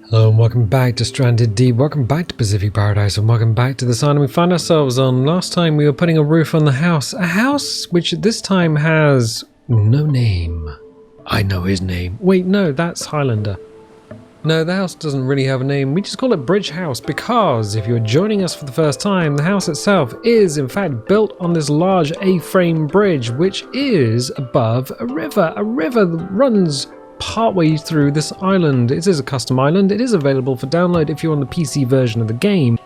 Hello and welcome back to Stranded Deep, welcome back to Pacific Paradise, and welcome back to this island we find ourselves on. Last time we were putting a roof on the house, a house which this time has no name. I know his name. Wait, no, that's Highlander. No, the house doesn't really have a name, we just call it Bridge House because if you're joining us for the first time, the house itself is in fact built on this large A-frame bridge which is above a river that runs partway through this island. It is a custom island. It is available for download if you're on the PC version of the game.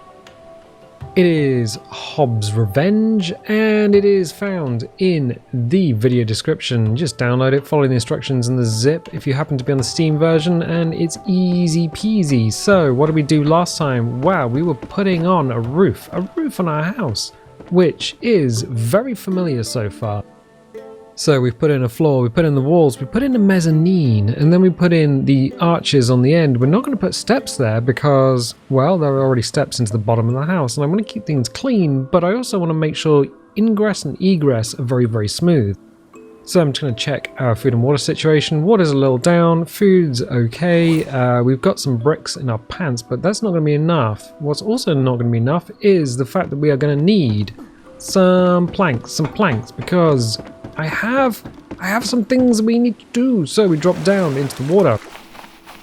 It is Hobbs Revenge and it is found in the video description. Just download it, follow the instructions in the zip if you happen to be on the Steam version, and it's easy peasy. So what did we do last time? Wow, we were putting on a roof on our house, which is very familiar so far. So we've put in a floor, we put in the walls, we put in a mezzanine, and then we put in the arches on the end. We're not going to put steps there because, well, there are already steps into the bottom of the house, and I want to keep things clean, but I also want to make sure ingress and egress are very, very smooth. So I'm just going to check our food and water situation. Water's a little down, food's okay, we've got some bricks in our pants, but that's not going to be enough. What's also not going to be enough is the fact that we are going to need some planks, because I have some things we need to do. So we drop down into the water.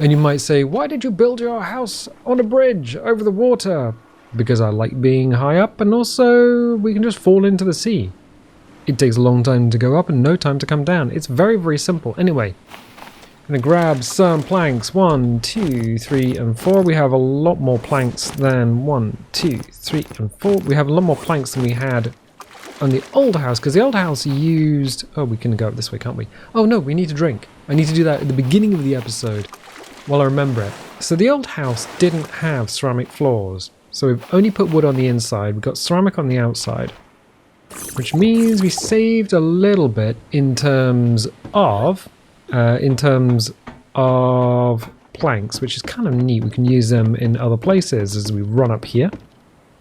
And you might say, why did you build your house on a bridge over the water? Because I like being high up, and also we can just fall into the sea. It takes a long time to go up and no time to come down. It's very, very simple. Anyway, I'm going to grab some planks. 1, 2, 3, and 4. We have a lot more planks than 1, 2, 3, and 4. We have a lot more planks than we had on the old house, because the old house used... Oh, we can go up this way, can't we? Oh no, we need to drink. I need to do that at the beginning of the episode while I remember it. So the old house didn't have ceramic floors, so we've only put wood on the inside. We've got ceramic on the outside, which means we saved a little bit in terms of planks, which is kind of neat. We can use them in other places as we run up here,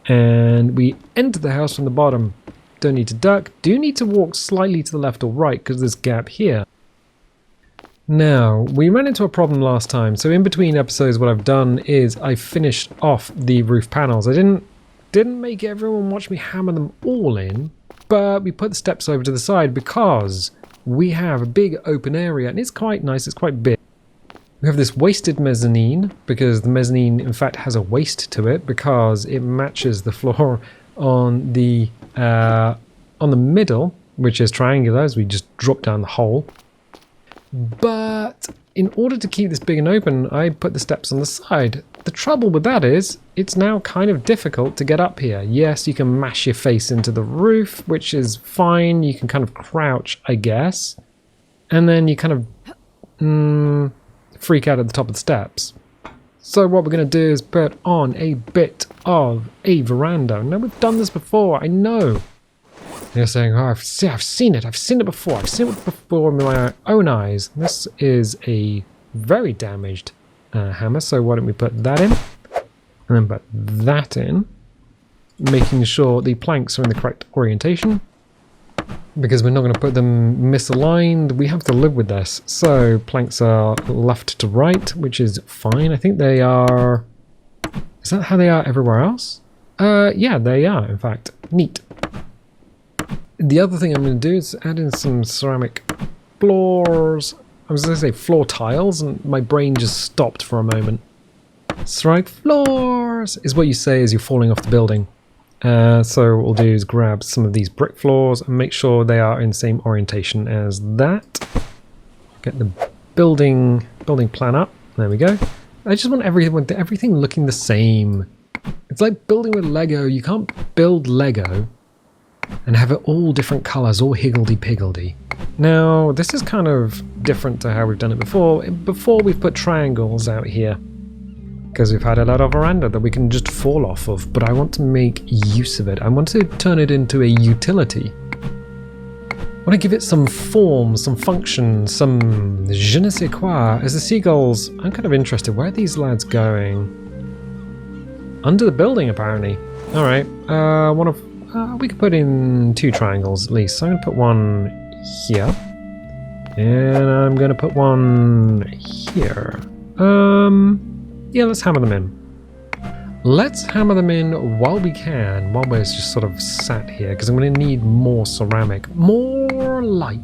and we enter the house from the bottom. Don't need to duck, do need to walk slightly to the left or right because there's a gap here. Now, we ran into a problem last time, so in between episodes what I've done is I finished off the roof panels. I didn't make everyone watch me hammer them all in, but we put the steps over to the side because we have a big open area and it's quite nice, it's quite big. We have this wasted mezzanine because the mezzanine in fact has a waist to it because it matches the floor on the middle, which is triangular, as we just drop down the hole. But in order to keep this big and open, I put the steps on the side. The trouble with that is it's now kind of difficult to get up here. Yes, you can mash your face into the roof, which is fine. You can kind of crouch, I guess, and then you kind of freak out at the top of the steps. So what we're going to do is put on a bit of a veranda. Now we've done this before, I know. You're saying, oh, I've seen it before. I've seen it before with my own eyes. This is a very damaged hammer, so why don't we put that in? And then put that in. Making sure the planks are in the correct orientation. Because we're not going to put them misaligned, we have to live with this. So planks are left to right, which is fine. I think they are... Is that how they are everywhere else? Yeah, they are, in fact. Neat. The other thing I'm going to do is add in some ceramic floors. I was going to say floor tiles, and my brain just stopped for a moment. Ceramic floors is what you say as you're falling off the building. So what we'll do is grab some of these brick floors and make sure they are in the same orientation as that. Get the building plan up. There we go. I just want everything looking the same. It's like building with Lego. You can't build Lego and have it all different colors, all higgledy-piggledy. Now, this is kind of different to how we've done it before. Before we've put triangles out here, because we've had a lot of veranda that we can just fall off of, but I want to make use of it. I want to turn it into a utility. I want to give it some form, some function, some je ne sais quoi. As the seagulls, I'm kind of interested. Where are these lads going? Under the building, apparently. Alright, we could put in 2 triangles at least. So I'm going to put one here. And I'm going to put one here. Yeah, let's hammer them in. Let's hammer them in while we can, while we're just sort of sat here, because I'm going to need more ceramic. More light.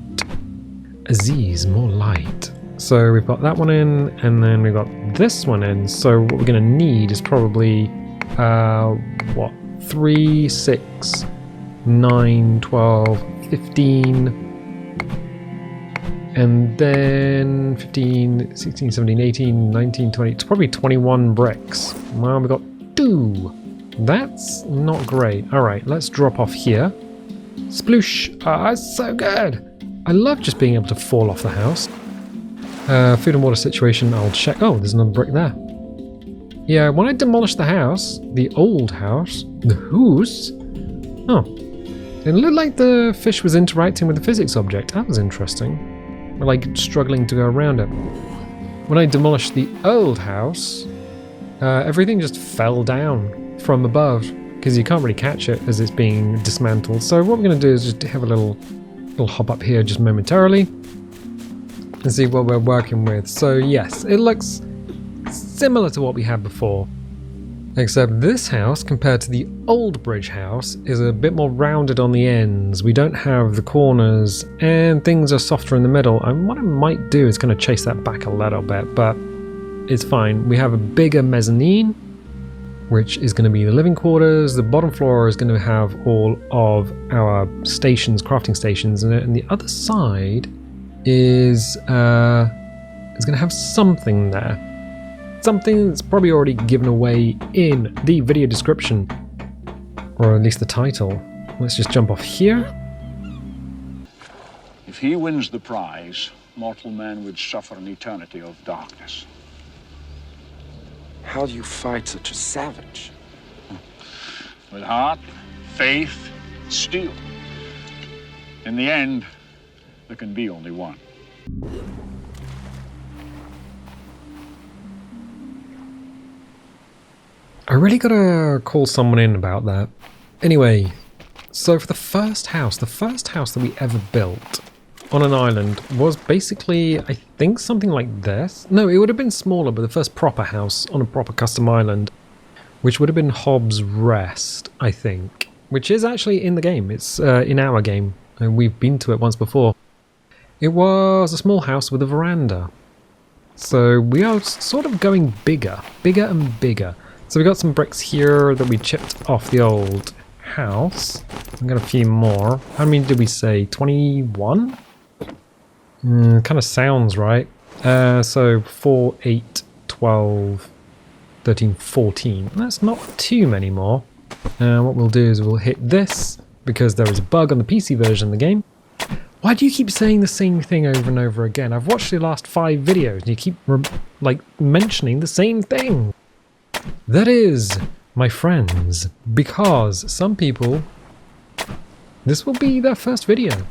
Aziz, more light. So we've got that one in, and then we've got this one in. So what we're going to need is probably, 3, 6, 9, 12, 15, and then 15, 16, 17, 18, 19, 20, it's probably 21 bricks. Well, we've got 2. That's not great. Alright, let's drop off here. Sploosh! Ah, it's so good! I love just being able to fall off the house. Food and water situation, I'll check. Oh, there's another brick there. Yeah, when I demolished the house, the old house, the house, oh, it looked like the fish was interacting with the physics object. That was interesting. We're like struggling to go around it. When I demolished the old house, everything just fell down from above because you can't really catch it as it's being dismantled. So what we're going to do is just have a little hop up here just momentarily and see what we're working with. So yes, it looks similar to what we had before, except this house compared to the old bridge house is a bit more rounded on the ends. We don't have the corners and things are softer in the middle. And what I might do is kind of chase that back a little bit, but it's fine. We have a bigger mezzanine, which is going to be the living quarters. The bottom floor is going to have all of our stations, crafting stations in it, and the other side is going to have something there. Something that's probably already given away in the video description, or at least the title. Let's just jump off here. If he wins the prize, mortal man would suffer an eternity of darkness. How do you fight such a savage? With heart, faith, steel. In the end, there can be only one. I really gotta call someone in about that. Anyway, so for the first house that we ever built on an island was basically, I think, something like this. No, it would have been smaller, but the first proper house on a proper custom island, which would have been Hobbs Rest, I think, which is actually in the game. It's in our game, and we've been to it once before. It was a small house with a veranda. So we are sort of going bigger and bigger. So we got some bricks here that we chipped off the old house. I've got a few more. How many did we say? 21? Kind of sounds right. So 4, 8, 12, 13, 14. That's not too many more. What we'll do is we'll hit this because there is a bug on the PC version of the game. Why do you keep saying the same thing over and over again? I've watched the last 5 videos and you keep mentioning the same thing. That is, my friends, because some people, this will be their first video.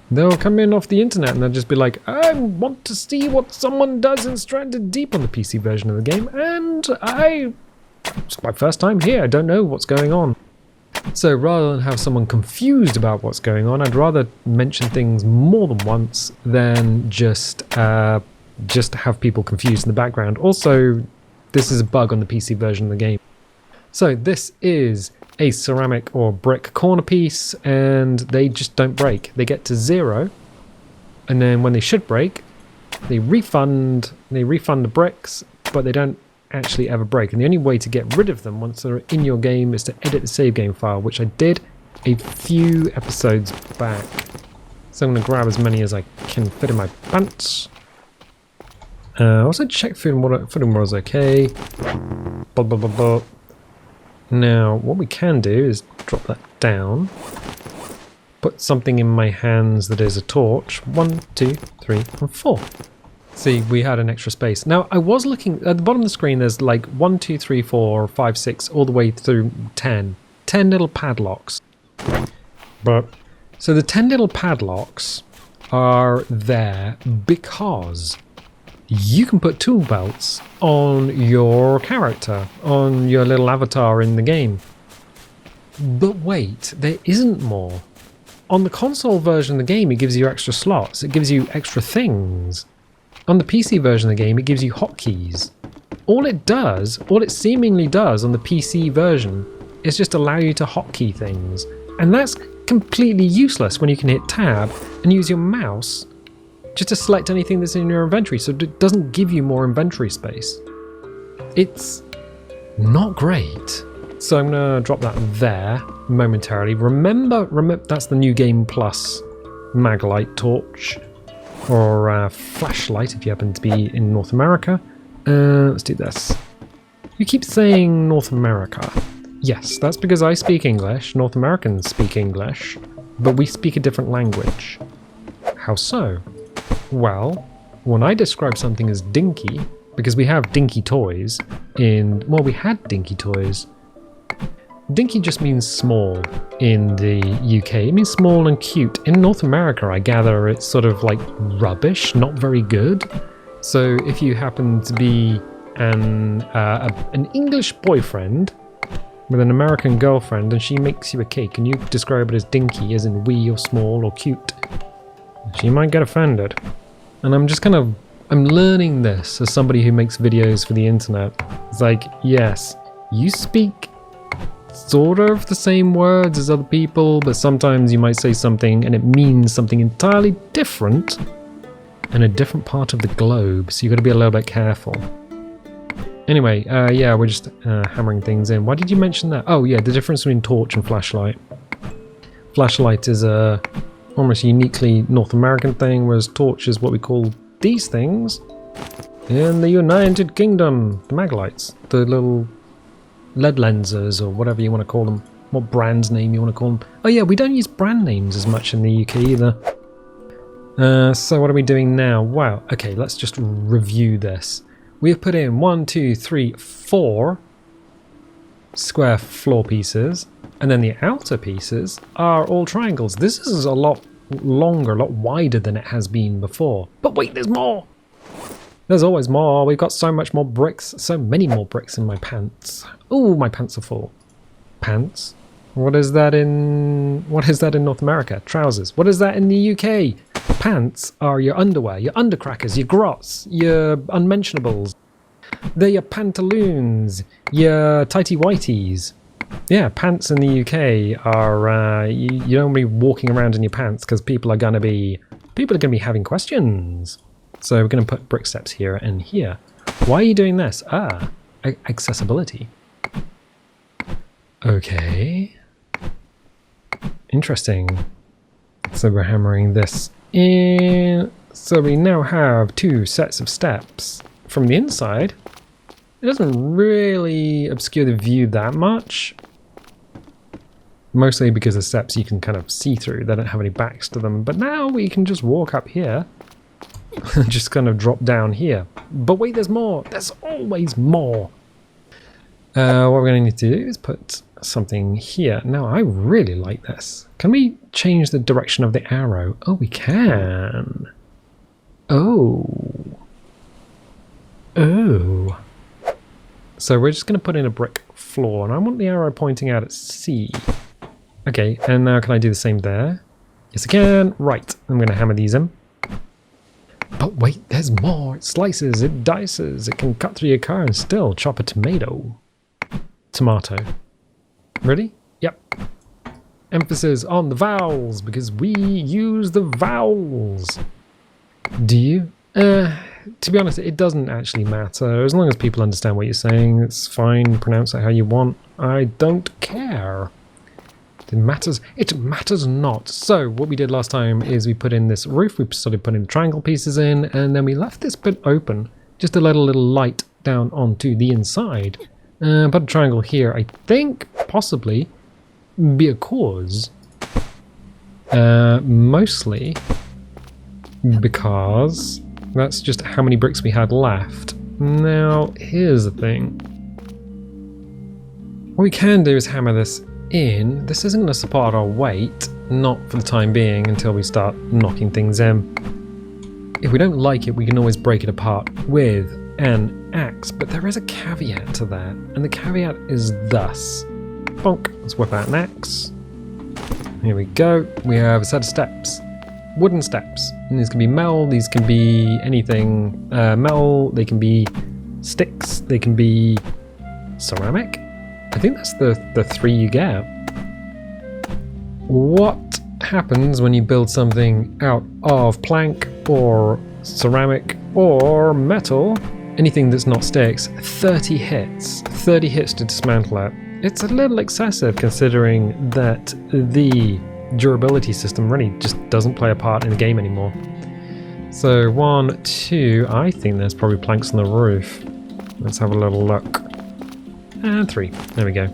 They'll come in off the internet and they'll just be like, I want to see what someone does in Stranded Deep on the PC version of the game, and it's my first time here, I don't know what's going on. So rather than have someone confused about what's going on, I'd rather mention things more than once than just have people confused in the background. Also, this is a bug on the PC version of the game. So this is a ceramic or brick corner piece, and they just don't break. They get to 0, and then when they should break, they refund the bricks, but they don't actually ever break. And the only way to get rid of them once they're in your game is to edit the save game file, which I did a few episodes back. So I'm going to grab as many as I can fit in my pants. Also check food and water. Food and water is okay. Blah, blah, blah, blah. Now, what we can do is drop that down. Put something in my hands that is a torch. 1, 2, 3, and 4. See, we had an extra space. Now, I was looking at the bottom of the screen. There's like 1, 2, 3, 4, 5, 6, all the way through 10. 10 little padlocks. But so the 10 little padlocks are there because you can put tool belts on your character, on your little avatar in the game. But wait, there isn't more. On the console version of the game, it gives you extra slots. It gives you extra things. On the PC version of the game, it gives you hotkeys. all it seemingly does on the PC version is just allow you to hotkey things. And that's completely useless when you can hit tab and use your mouse just to select anything that's in your inventory, so it doesn't give you more inventory space. It's not great. So I'm gonna drop that there momentarily. Remember, that's the new Game Plus Maglite torch, or flashlight if you happen to be in North America. Let's do this. You keep saying North America. Yes, that's because I speak English, North Americans speak English, but we speak a different language. How so? Well, when I describe something as dinky, because we have dinky toys well, we had dinky toys. Dinky just means small in the UK. It means small and cute. In North America, I gather it's sort of like rubbish, not very good. So if you happen to be an English boyfriend with an American girlfriend and she makes you a cake and you describe it as dinky, as in wee or small or cute, she might get offended. And I'm learning this as somebody who makes videos for the internet. It's like, yes, you speak sort of the same words as other people, but sometimes you might say something and it means something entirely different in a different part of the globe, so you've got to be a little bit careful. Anyway, yeah, we're just hammering things in. Why did you mention that? Oh yeah, the difference between torch and flashlight. Flashlight is a almost uniquely North American thing, whereas torch is what we call these things in the United Kingdom. The Maglites, the little lead lenses or whatever you want to call them, what brand name you want to call them. Oh yeah, we don't use brand names as much in the UK either. So what are we doing now? Wow, okay, let's just review this. We've put in 1, 2, 3, 4 square floor pieces, and then the outer pieces are all triangles. This is a lot longer, a lot wider than it has been before. But wait, there's more! There's always more. We've got so much more bricks, so many more bricks in my pants. Oh, my pants are full. Pants? What is that in North America? Trousers. What is that in the UK? Pants are your underwear, your undercrackers, your grots, your unmentionables. They're your pantaloons, your tighty whities. Yeah, pants in the UK are you don't be walking around in your pants because people are gonna be having questions. So we're gonna put brick steps here and here. Why are you doing this? Accessibility. Okay. Interesting. So we're hammering this in. So we now have 2 sets of steps. From the inside, it doesn't really obscure the view that much. Mostly because the steps you can kind of see through. They don't have any backs to them. But now we can just walk up here and just kind of drop down here. But wait, there's more. There's always more. What we're going to need to do is put something here. Now, I really like this. Can we change the direction of the arrow? Oh, we can. Oh. Oh. So we're just going to put in a brick floor, and I want the arrow pointing out at C. Okay, and now can I do the same there? Yes, I can. Right, I'm going to hammer these in. But wait, there's more. It slices, it dices, it can cut through your car and still chop a tomato. Tomato. Ready? Yep. Emphasis on the vowels, because we use the vowels. Do you? To be honest, it doesn't actually matter. As long as people understand what you're saying, it's fine. Pronounce it how you want. I don't care. It matters not. So what we did last time is we put in this roof. We started putting the triangle pieces in, and then we left this bit open just to let a little light down onto the inside. Put a triangle here. I think possibly because mostly because that's just how many bricks we had left. Now here's the thing. What we can do is hammer this in. This isn't going to support our weight, not for the time being, until we start knocking things in. If we don't like it, we can always break it apart with an axe, but there is a caveat to that, and the caveat is thus. Bonk. Let's whip out an axe. Here we go. We have a set of steps. Wooden steps. And these can be metal, these can be anything. Metal, they can be sticks, they can be ceramic. I think that's the 3 you get. What happens when you build something out of plank or ceramic or metal? Anything that's not sticks. 30 hits. 30 hits to dismantle it. It's a little excessive considering that the durability system really just doesn't play a part in the game anymore. So 1, 2, I think there's probably planks on the roof. Let's have a little look. And 3, there we go.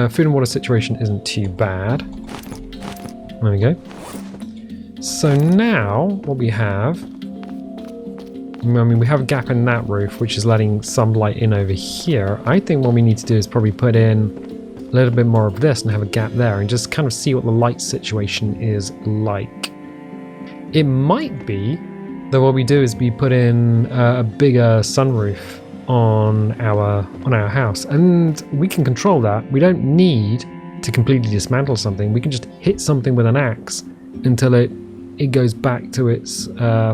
Food and water situation isn't too bad. There we go. So now what we have, I mean, we have a gap in that roof, which is letting some light in over here. I think what we need to do is probably put in a little bit more of this and have a gap there and just kind of see what the light situation is like. It might be that what we do is we put in a bigger sunroof on our house, and we can control that. We don't need to completely dismantle something. We can just hit something with an axe until it goes back to its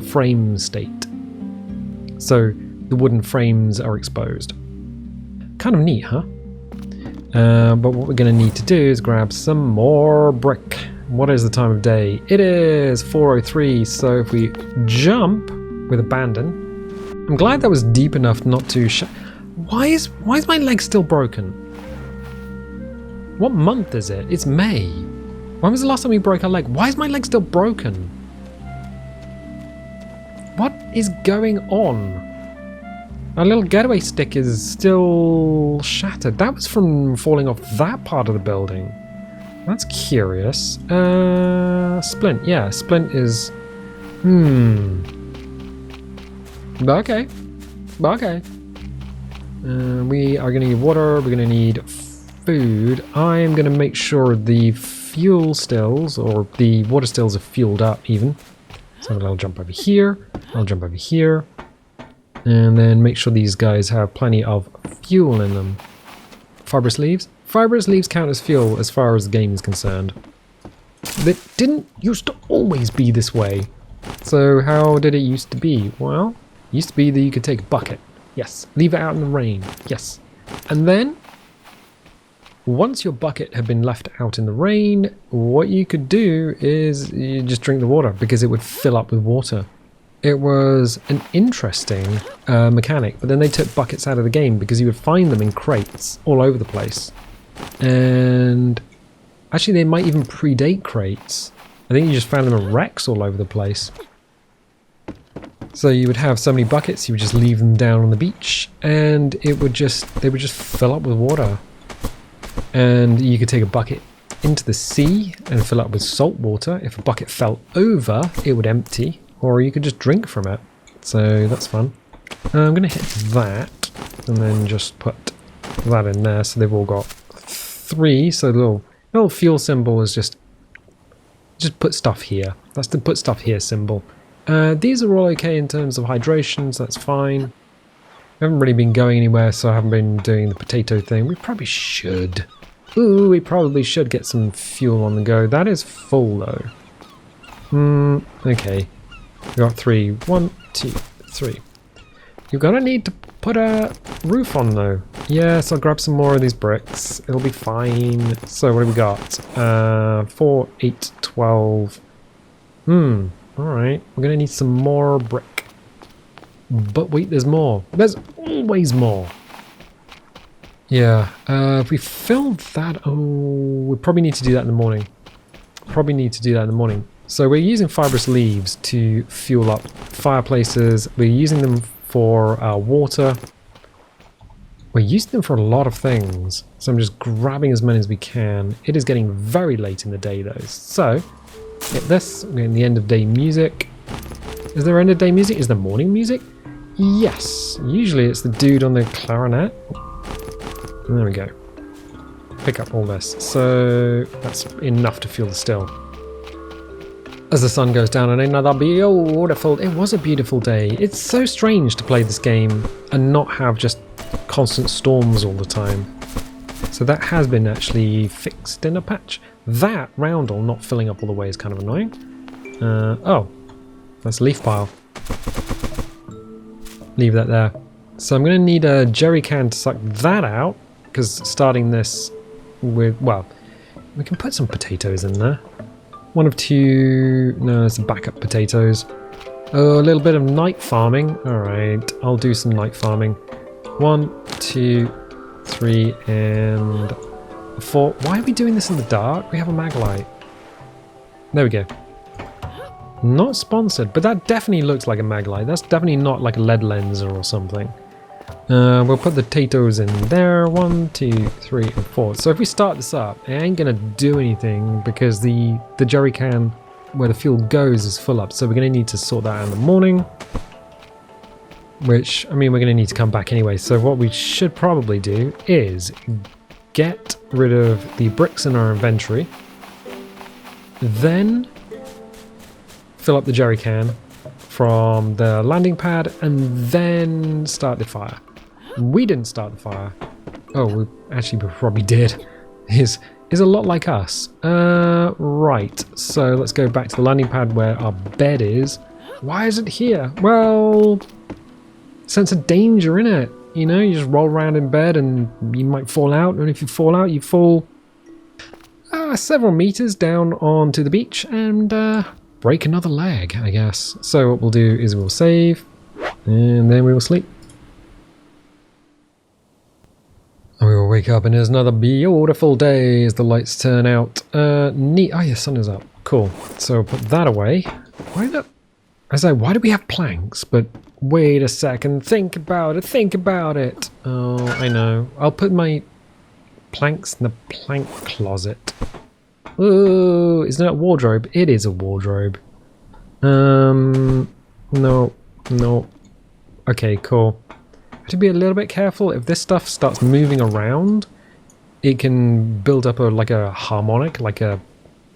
frame state. So the wooden frames are exposed. Kind of neat, huh? But what we're going to need to do is grab some more brick. What is the time of day? It is 4:03, so if we jump with abandon. I'm glad that was deep enough not to Why is my leg still broken? What month is it? It's May. When was the last time we broke our leg? Why is my leg still broken? What is going on? Our little getaway stick is still shattered. That was from falling off that part of the building. That's curious. Splint. Yeah, splint is... Okay. Okay. We are going to need water. We're going to need food. I'm going to make sure the fuel stills, or the water stills, are fueled up even. So I'll jump over here. I'll jump over here. And then make sure these guys have plenty of fuel in them. Fibrous leaves? Fibrous leaves count as fuel as far as the game is concerned. They didn't used to always be this way. So how did it used to be? Well, it used to be that you could take a bucket. Yes. Leave it out in the rain. Yes. And then, once your bucket had been left out in the rain, what you could do is you just drink the water because it would fill up with water. It was an interesting mechanic, but then they took buckets out of the game because you would find them in crates all over the place. And actually they might even predate crates. I think you just found them in wrecks all over the place. So you would have so many buckets, you would just leave them down on the beach and they would just fill up with water. And you could take a bucket into the sea and fill up with salt water. If a bucket fell over, it would empty. Or you could just drink from it. So that's fun. I'm going to hit that and then just put that in there. So they've all got 3. So the little fuel symbol is just put stuff here. That's the put stuff here symbol. These are all okay in terms of hydration, so that's fine. We haven't really been going anywhere, so I haven't been doing the potato thing. We probably should. Ooh, we probably should get some fuel on the go. That is full though. Okay. We got 3. 1, 2, 3. You're gonna need to put a roof on though. Yes, I'll grab some more of these bricks. It'll be fine. So what have we got? 4, 8, 12. Alright. We're gonna need some more brick. But wait, there's more. There's always more. Yeah. If we fill that... Oh, we probably need to do that in the morning. So we're using fibrous leaves to fuel up fireplaces. We're using them for water. We're using them for a lot of things. So I'm just grabbing as many as we can. It is getting very late in the day though. So, get this. We're in the end of day music. Is there end of day music? Is there morning music? Yes. Usually it's the dude on the clarinet. There we go. Pick up all this. So that's enough to fuel the still. As the sun goes down on another beautiful... It was a beautiful day. It's so strange to play this game and not have just constant storms all the time. So that has been actually fixed in a patch. That roundel not filling up all the way is kind of annoying. Oh, that's a leaf pile. Leave that there. So I'm going to need a jerry can to suck that out, because starting this with, well, we can put some potatoes in there. One of two, no, it's backup potatoes. Oh, a little bit of night farming. All right, I'll do some night farming. 1, 2, 3, and 4. Why are we doing this in the dark? We have a mag light. There we go. Not sponsored, but that definitely looks like a mag light. That's definitely not like a LED lens or something. We'll put the potatoes in there. 1, 2, 3, and 4. So if we start this up, it ain't gonna do anything because the jerry can where the fuel goes is full up. So we're gonna need to sort that out in the morning. Which, I mean, we're gonna need to come back anyway. So what we should probably do is get rid of the bricks in our inventory. Then fill up the jerry can from the landing pad and then start the fire. We didn't start the fire. Oh, we probably did. Is a lot like us. Right, so let's go back to the landing pad where our bed is. Why is it here? Well, sense of danger in it. You know, you just roll around in bed and you might fall out, and if you fall out, you fall several meters down onto the beach and break another leg, I guess. So what we'll do is we'll save and then we will sleep. And we will wake up and there's another beautiful day as the lights turn out. Neat. Oh yeah, sun is up. Cool. So we'll put that away. Why do we have planks? But wait a second. Think about it. Think about it. Oh, I know. I'll put my planks in the plank closet. Oh, isn't that a wardrobe? It is a wardrobe. No. Okay, cool. I have to be a little bit careful. If this stuff starts moving around, it can build up like a harmonic, like a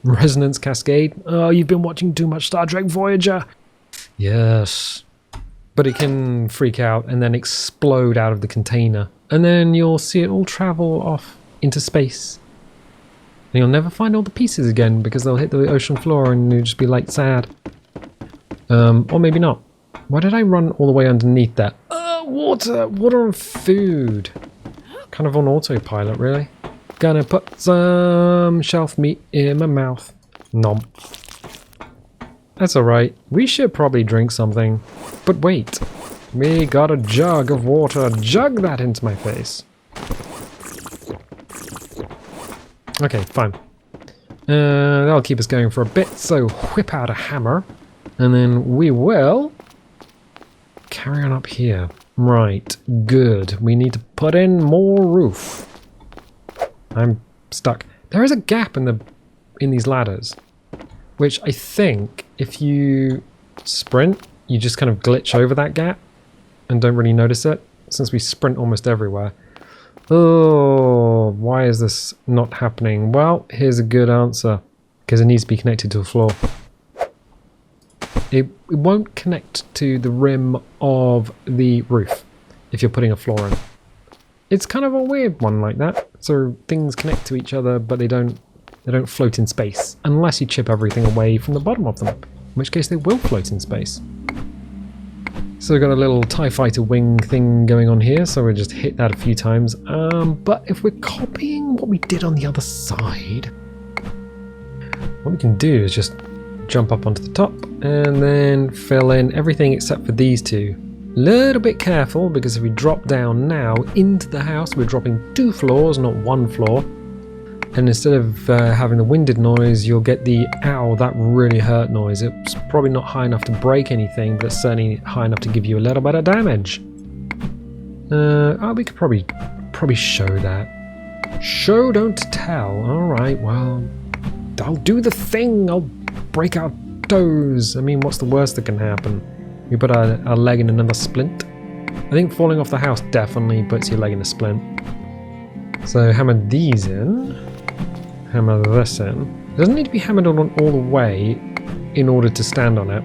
resonance cascade. Oh, you've been watching too much Star Trek Voyager. Yes. But it can freak out and then explode out of the container. And then you'll see it all travel off into space. And you'll never find all the pieces again because they'll hit the ocean floor and you'll just be like sad. Or maybe not. Why did I run all the way underneath that? Water and food. Kind of on autopilot, really. Gonna put some shelf meat in my mouth. Nom. That's alright. We should probably drink something. But wait. We got a jug of water. Jug that into my face. Okay, fine. That'll keep us going for a bit, so whip out a hammer. And then we will carry on up here. Right, good. We need to put in more roof. I'm stuck. There is a gap in these ladders, which I think if you sprint, you just kind of glitch over that gap and don't really notice it, since we sprint almost everywhere. Oh, why is this not happening? Well, here's a good answer. Because it needs to be connected to the floor. It won't connect to the rim of the roof if you're putting a floor in. It's kind of a weird one like that. So things connect to each other, but they don't float in space unless you chip everything away from the bottom of them, in which case they will float in space. So we've got a little TIE fighter wing thing going on here, so we'll just hit that a few times. But if we're copying what we did on the other side, what we can do is just jump up onto the top and then fill in everything except for these two. Little bit careful, because if we drop down now into the house, we're dropping 2 floors, not 1 floor. And instead of having the winded noise, you'll get the ow, that really hurt noise. It's probably not high enough to break anything, but it's certainly high enough to give you a little bit of damage. We could probably show that. Show, don't tell. Alright, well, I'll do the thing. I'll break our toes. I mean, what's the worst that can happen? We put our leg in another splint. I think falling off the house definitely puts your leg in a splint. So hammer these in. Hammer this in. It doesn't need to be hammered on all the way in order to stand on it.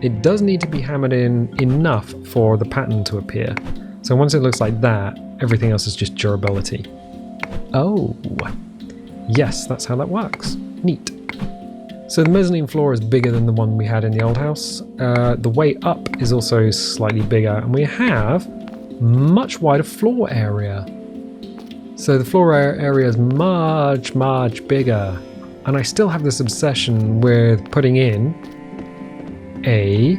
It does need to be hammered in enough for the pattern to appear. So once it looks like that, everything else is just durability. Oh, yes, that's how that works. Neat. So the mezzanine floor is bigger than the one we had in the old house. The way up is also slightly bigger, and we have much wider floor area. So the floor area is much, much bigger. And I still have this obsession with putting in a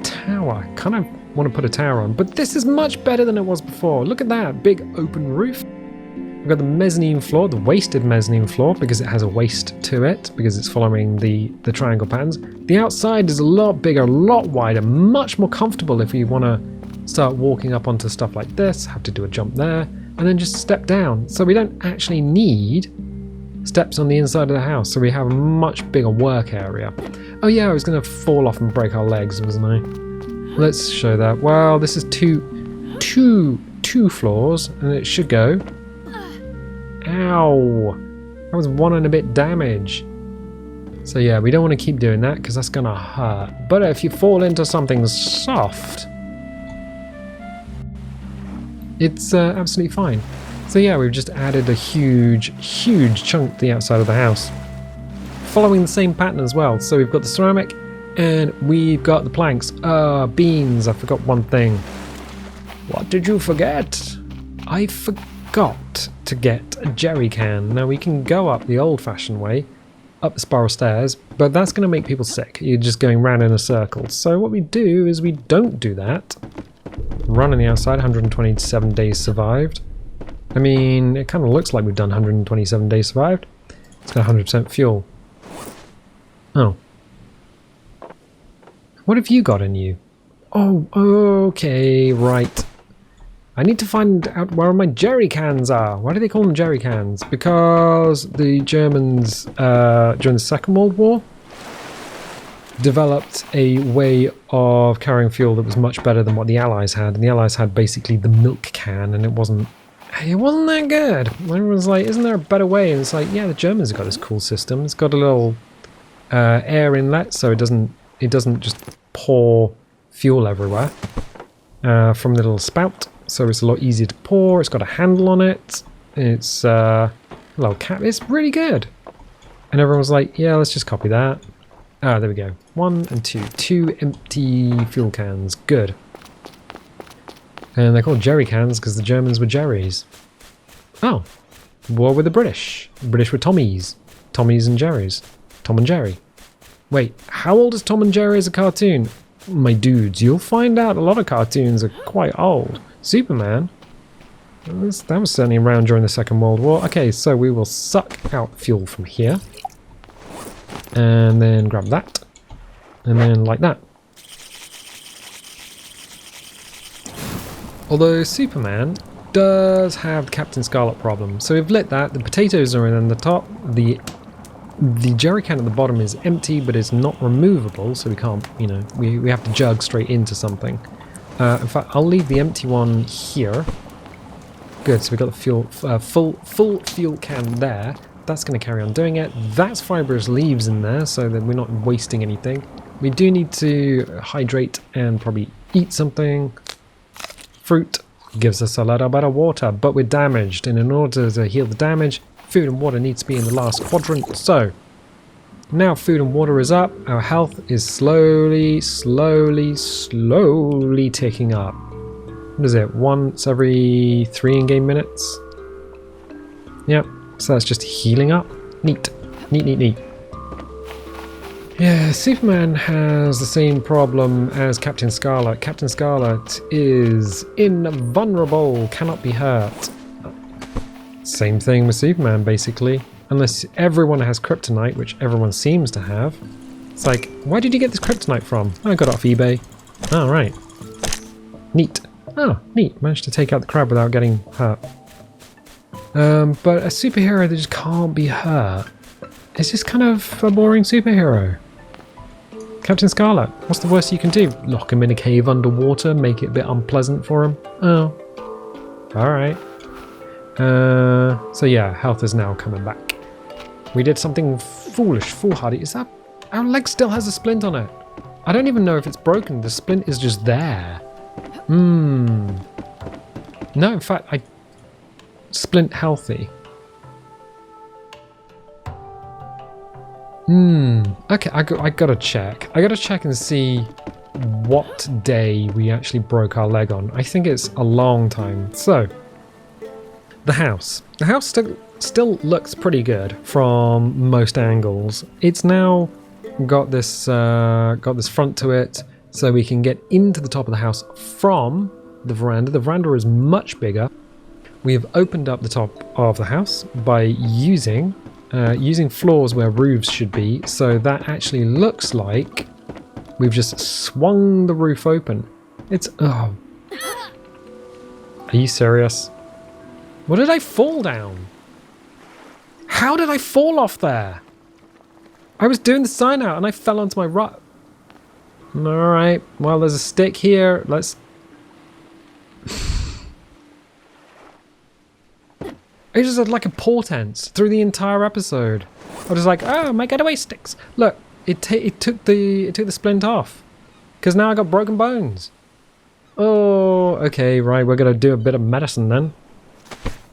tower. Kind of want to put a tower on, but this is much better than it was before. Look at that big open roof. We've got the mezzanine floor, the wasted mezzanine floor, because it has a waist to it, because it's following the triangle patterns. The outside is a lot bigger, a lot wider, much more comfortable if you want to start walking up onto stuff like this, have to do a jump there, and then just step down. So we don't actually need steps on the inside of the house, so we have a much bigger work area. Oh yeah, I was going to fall off and break our legs, wasn't I? Let's show that. Well, this is two floors, and it should go. Ow! That was 1 and a bit damage. So yeah, we don't want to keep doing that because that's going to hurt. But if you fall into something soft, it's absolutely fine. So yeah, we've just added a huge chunk to the outside of the house. Following the same pattern as well. So we've got the ceramic and we've got the planks. Beans, I forgot one thing. What did you forget? I forgot to get a jerry can. Now we can go up the old-fashioned way, up the spiral stairs, but that's going to make people sick. You're just going round in a circle. So what we do is we don't do that. Run on the outside, 127 days survived. I mean, it kind of looks like we've done 127 days survived. It's got 100% fuel. Oh. What have you got in you? Oh, okay, right. I need to find out where my jerry cans are. Why do they call them jerry cans? Because the Germans, during the Second World War, developed a way of carrying fuel that was much better than what the Allies had. And the Allies had basically the milk can, and it wasn't that good. Everyone's like, isn't there a better way? And it's like, yeah, the Germans have got this cool system. It's got a little air inlet, so it doesn't just pour fuel everywhere from the little spout. So it's a lot easier to pour. It's got a handle on it. It's a little cap. It's really good. And everyone was like, yeah, let's just copy that. Ah, there we go. 1 and 2. 2 empty fuel cans. Good. And they're called jerry cans because the Germans were jerrys. Oh. What were the British? The British were Tommies. Tommies and Jerrys. Tom and Jerry. Wait, how old is Tom and Jerry as a cartoon? My dudes, you'll find out a lot of cartoons are quite old. Superman? That was certainly around during the Second World War. Okay, so we will suck out fuel from here. And then grab that. And then like that. Although Superman does have the Captain Scarlet problem. So we've lit that. The potatoes are in the top. The jerry can at the bottom is empty, but it's not removable. So we can't, you know, we have to jug straight into something. In fact, I'll leave the empty one here. Good, so we've got the fuel, full fuel can there. That's going to carry on doing it. That's fibrous leaves in there, so that we're not wasting anything. We do need to hydrate and probably eat something. Fruit gives us a lot of better water, but we're damaged. And in order to heal the damage, food and water needs to be in the last quadrant. So now food and water is up. Our health is slowly ticking up. What is it? Once every 3 in-game minutes? Yep. So that's just healing up. Neat. Neat. Yeah, Superman has the same problem as Captain Scarlet. Captain Scarlet is invulnerable, cannot be hurt. Same thing with Superman, basically. Unless everyone has kryptonite, which everyone seems to have. It's like, why did you get this kryptonite from? I got it off eBay. Oh, right. Neat. Oh, neat. Managed to take out the crab without getting hurt. But a superhero that just can't be hurt. It's just kind of a boring superhero. Captain Scarlet, what's the worst you can do? Lock him in a cave underwater, make it a bit unpleasant for him? Oh. Alright. So yeah, health is now coming back. We did something foolhardy. Is that... Our leg still has a splint on it. I don't even know if it's broken. The splint is just there. No, in fact, splint healthy. Okay, I gotta check. I gotta check and see what day we actually broke our leg on. I think it's a long time. So, the house. The house still looks pretty good from most angles. It's now got this front to it, so we can get into the top of the house from the veranda. The veranda is much bigger. We have opened up the top of the house by using floors where roofs should be, so that actually looks like we've just swung the roof open. It's... oh. Are you serious? What did I fall down? How did I fall off there? I was doing the sign out and I fell onto my rut. Alright, well there's a stick here. Let's... It just had like a portent through the entire episode. I was like, oh, my getaway sticks. Look, it took the splint off. Because now I got broken bones. Oh, okay, right, we're gonna do a bit of medicine then.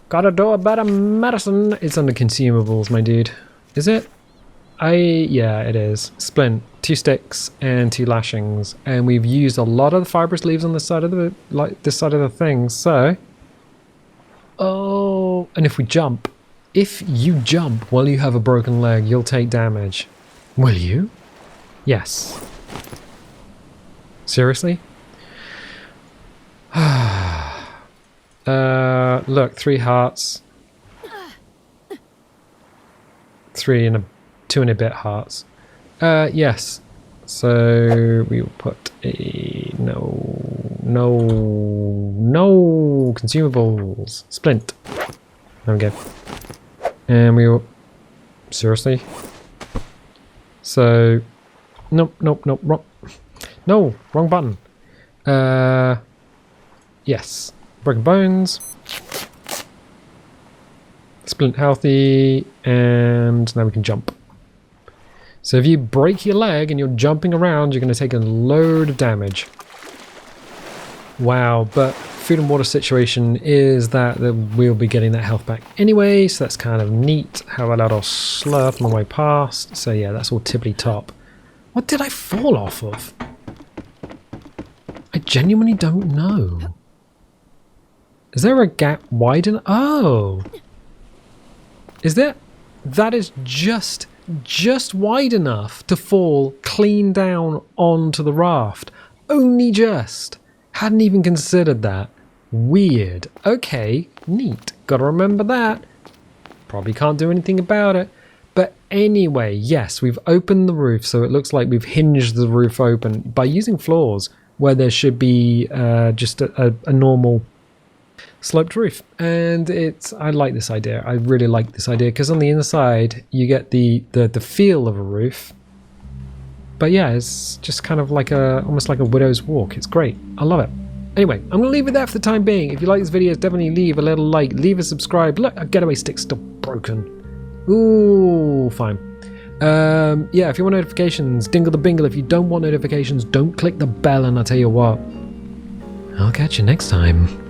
Gotta do a bit of medicine. It's under consumables, my dude. Is it? Yeah, it is. Splint, 2 sticks, and 2 lashings. And we've used a lot of the fibrous leaves on this side of the thing, so... Oh, and if you jump while you have a broken leg, you'll take damage. Will you? Yes. Seriously? Look, 3 hearts. 2 and a bit hearts. Yes. So we will put a no consumables. Splint. There we go. And we will... Seriously? So... Nope, wrong... No, wrong button. Yes. Broken bones. Splint healthy. And now we can jump. So if you break your leg and you're jumping around, you're going to take a load of damage. Wow, but food and water situation is that we'll be getting that health back anyway, so that's kind of neat. How about I'll slurp on my way past? So yeah, that's all tippity top. What did I fall off of? I genuinely don't know. Is there a gap wide enough? Oh! Is there? That is just wide enough to fall clean down onto the raft. Only just. Hadn't even considered that. Weird. Okay, neat. Gotta remember that. Probably can't do anything about it. But anyway, yes, we've opened the roof, so it looks like we've hinged the roof open by using floors where there should be just a normal sloped roof. And I like this idea. I really like this idea because on the inside you get the feel of a roof. But yeah, it's just kind of like almost like a widow's walk. It's great. I love it. Anyway, I'm gonna leave it there for the time being. If you like this video, definitely leave a little like, leave a subscribe. Look, a getaway stick's still broken. Ooh, fine. Yeah, if you want notifications, dingle the bingle. If you don't want notifications, don't click the bell, and I'll tell you what, I'll catch you next time.